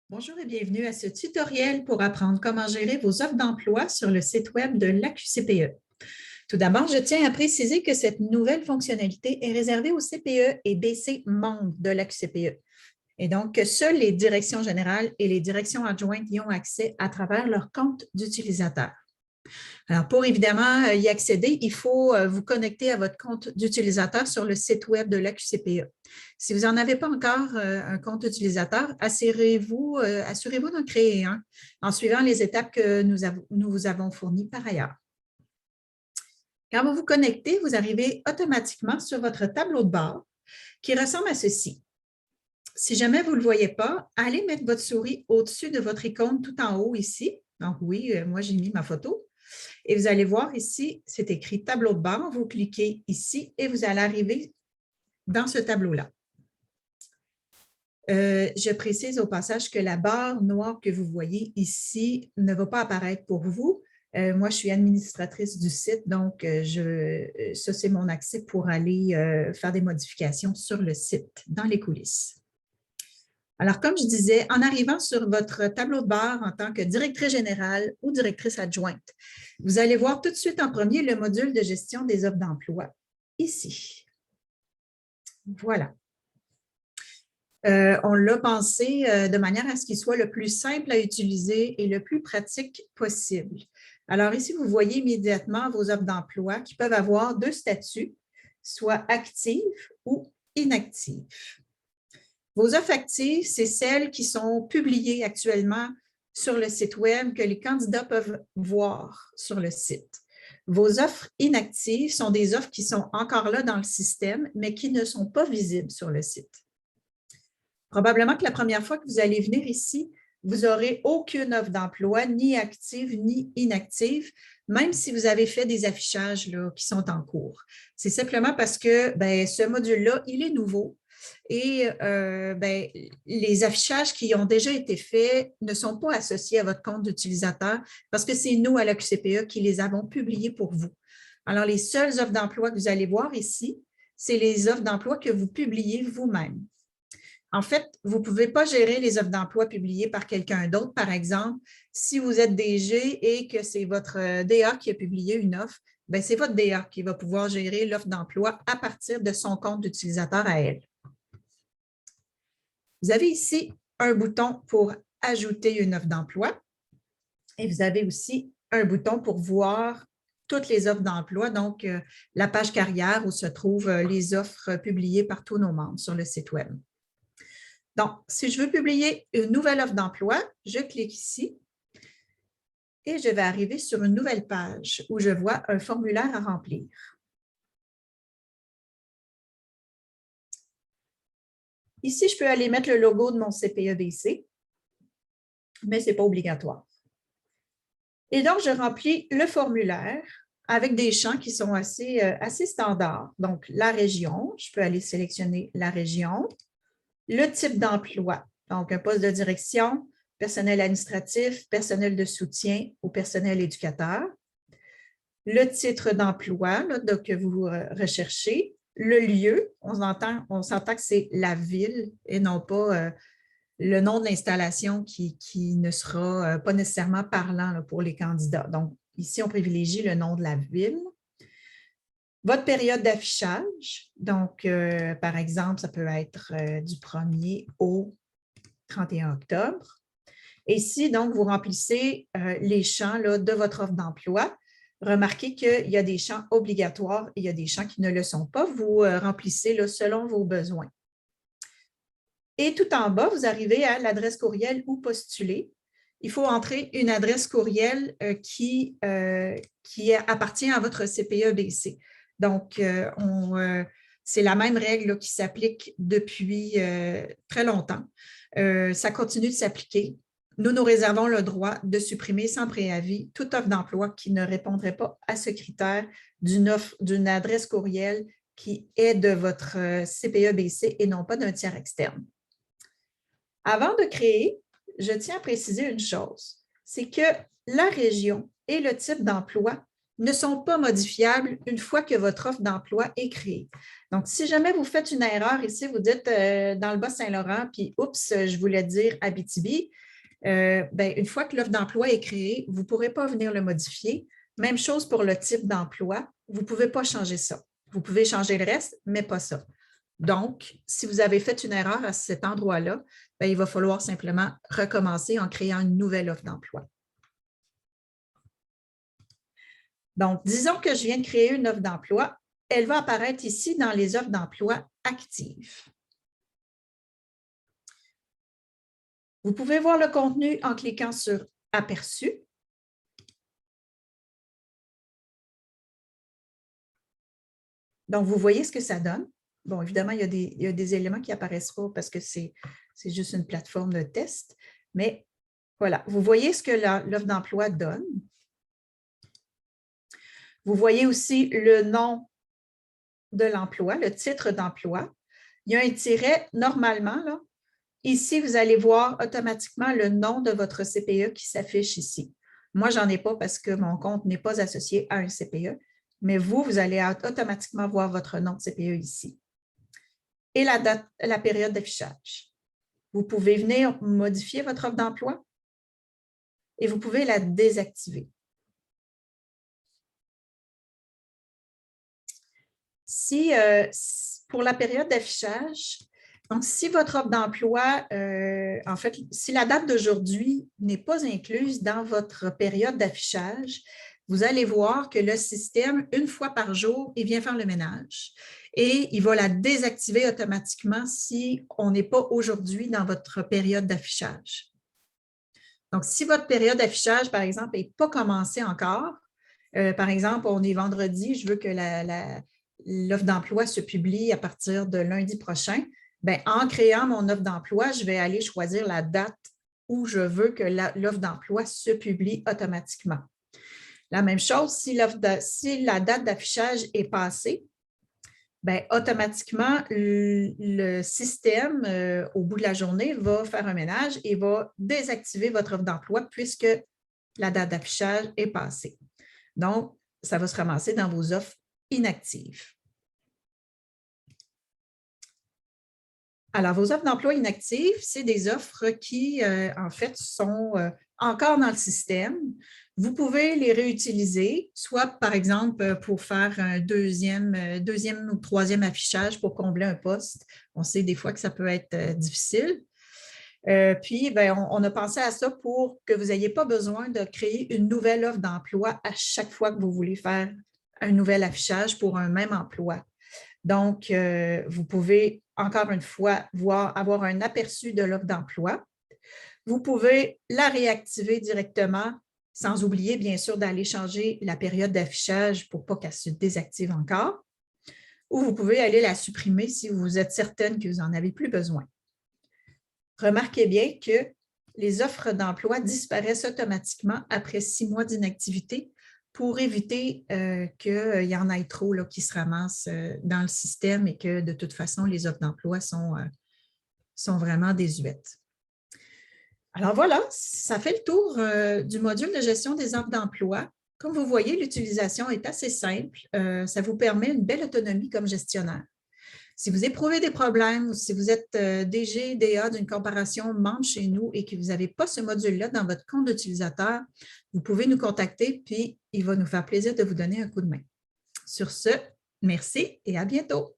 Bonjour et bienvenue à ce tutoriel pour apprendre comment gérer vos offres d'emploi sur le site Web de l'AQCPE. Tout d'abord, je tiens à préciser que cette nouvelle fonctionnalité est réservée aux CPE et BC membres de l'AQCPE et donc que seules les directions générales et les directions adjointes y ont accès à travers leur compte d'utilisateur. Alors, pour évidemment y accéder, il faut vous connecter à votre compte d'utilisateur sur le site Web de l'AQCPE. Si vous n'en avez pas encore un compte utilisateur, assurez-vous d'en créer un en suivant les étapes que nous vous avons fournies par ailleurs. Quand vous vous connectez, vous arrivez automatiquement sur votre tableau de bord qui ressemble à ceci. Si jamais vous ne le voyez pas, allez mettre votre souris au-dessus de votre icône tout en haut ici. Donc oui, moi j'ai mis ma photo. Et vous allez voir ici, c'est écrit tableau de bord. Vous cliquez ici et vous allez arriver dans ce tableau-là. Je précise au passage que la barre noire que vous voyez ici ne va pas apparaître pour vous. Moi, je suis administratrice du site, donc ça, c'est mon accès pour aller faire des modifications sur le site, dans les coulisses. Alors, comme je disais, en arrivant sur votre tableau de bord en tant que directrice générale ou directrice adjointe, vous allez voir tout de suite en premier le module de gestion des offres d'emploi, ici. Voilà. On l'a pensé de manière à ce qu'il soit le plus simple à utiliser et le plus pratique possible. Alors ici, vous voyez immédiatement vos offres d'emploi qui peuvent avoir deux statuts, soit actives ou inactives. Vos offres actives, c'est celles qui sont publiées actuellement sur le site Web que les candidats peuvent voir sur le site. Vos offres inactives sont des offres qui sont encore là dans le système, mais qui ne sont pas visibles sur le site. Probablement que la première fois que vous allez venir ici, vous n'aurez aucune offre d'emploi, ni active ni inactive, même si vous avez fait des affichages là, qui sont en cours. C'est simplement parce que ce module-là, il est nouveau. Et les affichages qui ont déjà été faits ne sont pas associés à votre compte d'utilisateur parce que c'est nous, à la QCPE, qui les avons publiés pour vous. Alors, les seules offres d'emploi que vous allez voir ici, c'est les offres d'emploi que vous publiez vous-même. En fait, vous ne pouvez pas gérer les offres d'emploi publiées par quelqu'un d'autre. Par exemple, si vous êtes DG et que c'est votre DA qui a publié une offre, c'est votre DA qui va pouvoir gérer l'offre d'emploi à partir de son compte d'utilisateur à elle. Vous avez ici un bouton pour ajouter une offre d'emploi et vous avez aussi un bouton pour voir toutes les offres d'emploi, donc la page carrière où se trouvent les offres publiées par tous nos membres sur le site Web. Donc, si je veux publier une nouvelle offre d'emploi, je clique ici et je vais arriver sur une nouvelle page où je vois un formulaire à remplir. Ici, je peux aller mettre le logo de mon CPE-BC, mais ce n'est pas obligatoire. Et donc, je remplis le formulaire avec des champs qui sont assez standards. Donc, la région, je peux aller sélectionner la région, le type d'emploi, donc un poste de direction, personnel administratif, personnel de soutien ou personnel éducateur, le titre d'emploi que vous recherchez, le lieu, on s'entend que c'est la ville et non pas le nom de l'installation qui ne sera pas nécessairement parlant là, pour les candidats. Donc, ici, on privilégie le nom de la ville. Votre période d'affichage, donc, par exemple, ça peut être du 1er au 31 octobre. Et ici, donc, vous remplissez les champs là, de votre offre d'emploi. Remarquez qu'il y a des champs obligatoires et il y a des champs qui ne le sont pas. Vous remplissez là, selon vos besoins. Et tout en bas, vous arrivez à l'adresse courriel ou postuler. Il faut entrer une adresse courriel qui appartient à votre CPE-BC. Donc, c'est la même règle là, qui s'applique depuis très longtemps. Ça continue de s'appliquer. Nous réservons le droit de supprimer sans préavis toute offre d'emploi qui ne répondrait pas à ce critère d'une adresse courriel qui est de votre CPE-BC et non pas d'un tiers externe. Avant de créer, je tiens à préciser une chose, c'est que la région et le type d'emploi ne sont pas modifiables une fois que votre offre d'emploi est créée. Donc, si jamais vous faites une erreur ici, vous dites dans le Bas-Saint-Laurent, puis oups, je voulais dire Abitibi, une fois que l'offre d'emploi est créée, vous ne pourrez pas venir le modifier. Même chose pour le type d'emploi, vous ne pouvez pas changer ça. Vous pouvez changer le reste, mais pas ça. Donc, si vous avez fait une erreur à cet endroit-là, il va falloir simplement recommencer en créant une nouvelle offre d'emploi. Donc, disons que je viens de créer une offre d'emploi. Elle va apparaître ici dans les offres d'emploi actives. Vous pouvez voir le contenu en cliquant sur « Aperçu ». Donc, vous voyez ce que ça donne. Bon, évidemment, il y a des éléments qui n'apparaissent pas parce que c'est juste une plateforme de test. Mais voilà, vous voyez ce que l'offre d'emploi donne. Vous voyez aussi le nom de l'emploi, le titre d'emploi. Il y a un tiret normalement, là. Ici, vous allez voir automatiquement le nom de votre CPE qui s'affiche ici. Moi, je n'en ai pas parce que mon compte n'est pas associé à un CPE, mais vous allez automatiquement voir votre nom de CPE ici. Et la date, la période d'affichage. Vous pouvez venir modifier votre offre d'emploi et vous pouvez la désactiver. Pour la période d'affichage, donc si votre offre d'emploi, en fait, si la date d'aujourd'hui n'est pas incluse dans votre période d'affichage, vous allez voir que le système, une fois par jour, il vient faire le ménage et il va la désactiver automatiquement si on n'est pas aujourd'hui dans votre période d'affichage. Donc, si votre période d'affichage, par exemple, n'est pas commencée encore, par exemple, on est vendredi, je veux que l'offre d'emploi se publie à partir de lundi prochain, en créant mon offre d'emploi, je vais aller choisir la date où je veux que l'offre d'emploi se publie automatiquement. La même chose, si la date d'affichage est passée, automatiquement, le système, au bout de la journée, va faire un ménage et va désactiver votre offre d'emploi puisque la date d'affichage est passée. Donc, ça va se ramasser dans vos offres inactives. Alors, vos offres d'emploi inactives, c'est des offres qui, en fait, sont encore dans le système. Vous pouvez les réutiliser, soit, par exemple, pour faire un deuxième ou troisième affichage pour combler un poste. On sait des fois que ça peut être difficile. Puis, on a pensé à ça pour que vous n'ayez pas besoin de créer une nouvelle offre d'emploi à chaque fois que vous voulez faire un nouvel affichage pour un même emploi. Donc, vous pouvez, encore une fois, avoir un aperçu de l'offre d'emploi. Vous pouvez la réactiver directement, sans oublier, bien sûr, d'aller changer la période d'affichage pour pas qu'elle se désactive encore. Ou vous pouvez aller la supprimer si vous êtes certaine que vous n'en avez plus besoin. Remarquez bien que les offres d'emploi disparaissent automatiquement après 6 mois d'inactivité pour éviter qu'il y en ait trop là, qui se ramassent dans le système et que de toute façon, les offres d'emploi sont vraiment désuètes. Alors voilà, ça fait le tour du module de gestion des offres d'emploi. Comme vous voyez, l'utilisation est assez simple. Ça vous permet une belle autonomie comme gestionnaire. Si vous éprouvez des problèmes ou si vous êtes DG, DA d'une corporation membre chez nous et que vous n'avez pas ce module-là dans votre compte d'utilisateur, vous pouvez nous contacter puis il va nous faire plaisir de vous donner un coup de main. Sur ce, merci et à bientôt.